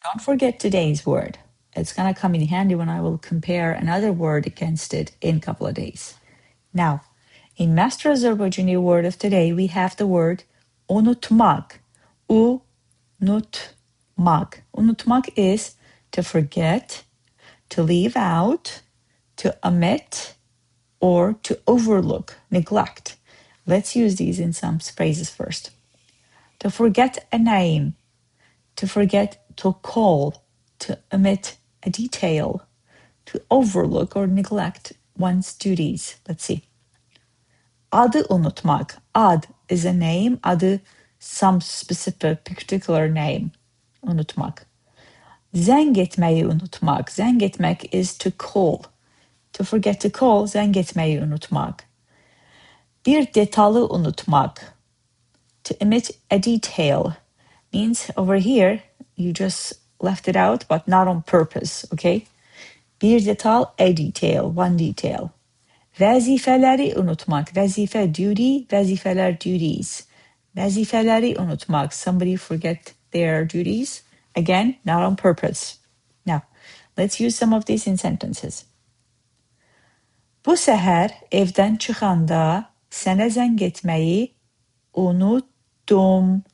Don't forget today's word. It's going to come in handy when I will compare another word against it in a couple of days. Now, in Master Azerbaijani word of today, we have the word unutmak. Unutmak. Unutmak is to forget, to leave out, to omit, or to overlook, neglect. Let's use these in some phrases first. To forget a name, to forget to call, to omit a detail, to overlook or neglect one's duties. Let's see. Adı UNUTMAQ. Ad is a name, adı some specific particular name. Unutmak. Zəng etməyi unutmaq. Zəng etmək is to call. To forget to call, zəng etməyi unutmaq. Bir detalı unutmaq. To omit a detail means over here you just left it out but not on purpose, okay? Bir detal, a detail, one detail. Vəzifələri unutmaq. Vəzifə, duty, vəzifələr, duties. Vəzifələri unutmaq. Somebody forget their duties. Again, not on purpose. Now, let's use some of these in sentences. Bu səhər evdən çıxanda sənə zəng etməyi unutdum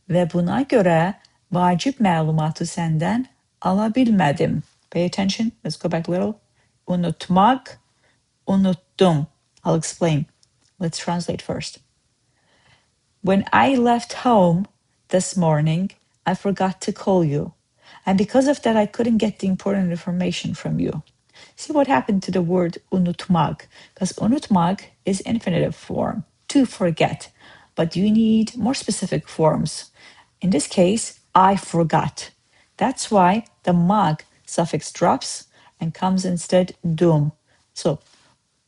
və buna görə vacib məlumatı səndən ala bilmədim. Pay attention. Let's go back a little. Unutmaq, unutdum. I'll explain. Let's translate first. When I left home this morning, I forgot to call you. And because of that, I couldn't get the important information from you. See what happened to the word unutmaq? Because unutmaq is infinitive form, to forget. But you need more specific forms. In this case, I forgot. That's why the mag suffix drops and comes instead dum. So,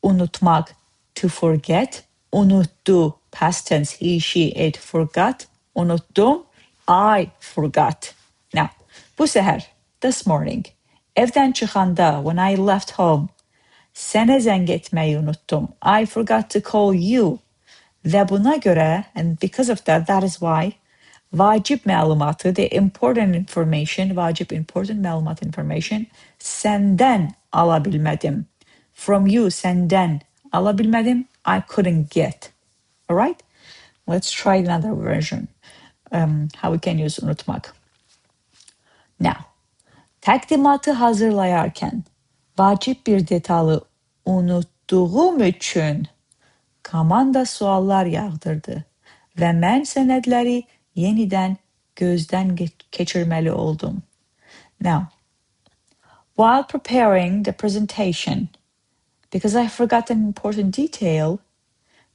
unutmaq, to forget. Unutdu, past tense, he, she, it, forgot. Unutdum, I forgot. Now, bu səhər, this morning, evdən çıxanda, when I left home, sənə zəng etməyi unutdum. I forgot to call you. Və buna görə, and because of that, that is why, vacib məlumatı, the important information, vacib important məlumat information, səndən ala bilmədim. From you, səndən ala bilmədim, I couldn't get. All right? Let's try another version, how we can use unutmaq. Now, təqdimatı hazırlayarkən vacib bir detalı unutduğum üçün komanda suallar yağdırdı və mən sənədləri yenidən gözdən keçirməli oldum. Now, while preparing the presentation, because I forgot an important detail,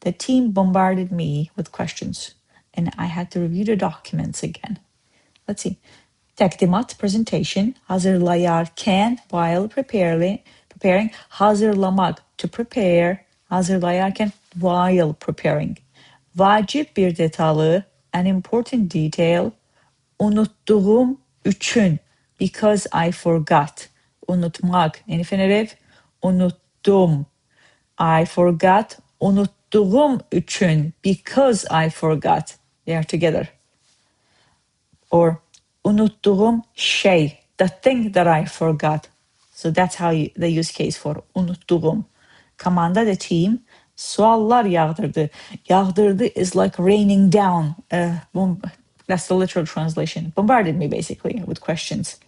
the team bombarded me with questions and I had to review the documents again. Let's see. Təqdimat, presentation, hazırlayarkən, while preparing, hazırlamaq, to prepare, hazırlayarkən, while preparing. Vacib bir detalı, an important detail, unutduğum üçün, because I forgot. Unutmaq, infinitive, unutdum. I forgot, unutduğum üçün, because I forgot. They are together. Or unutduğum şey, the thing that I forgot. So that's how the use case for unutduğum. Komanda, the team, suallar yağdırdı. Yağdırdı is like raining down. That's the literal translation. Bombarded me basically with questions.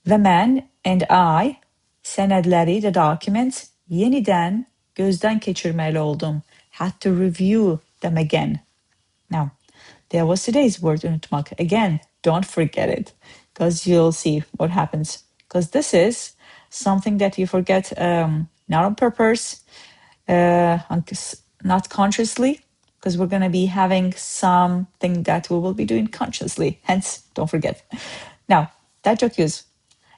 The man and I, sənədləri, the documents, yenidən gözdən keçirməli oldum. Had to review them again. Now, there was today's word unutmaq. Again, don't forget it, because you'll see what happens. Because this is something that you forget not on purpose, not consciously, because we're going to be having something that we will be doing consciously. Hence, don't forget. Now, that joke is,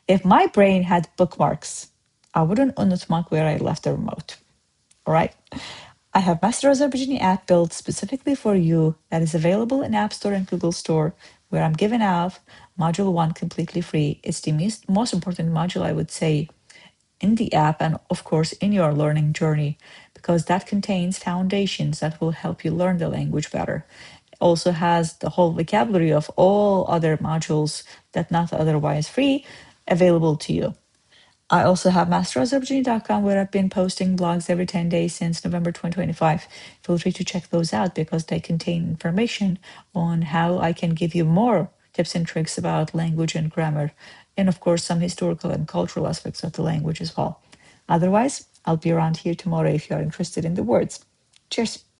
if my brain had bookmarks, I wouldn't unutmaq where I left the remote. All right? I have Master Azerbaijani app built specifically for you that is available in App Store and Google Store, where I'm giving out Module 1 completely free. It's the most important module, I would say, in the app and, of course, in your learning journey, because that contains foundations that will help you learn the language better. also has the whole vocabulary of all other modules that not otherwise free available to you. I also have masterazerbaijani.com, where I've been posting blogs every 10 days since November 2025. Feel free to check those out because they contain information on how I can give you more tips and tricks about language and grammar, and of course some historical and cultural aspects of the language as well. Otherwise, I'll be around here tomorrow if you're interested in the words. Cheers.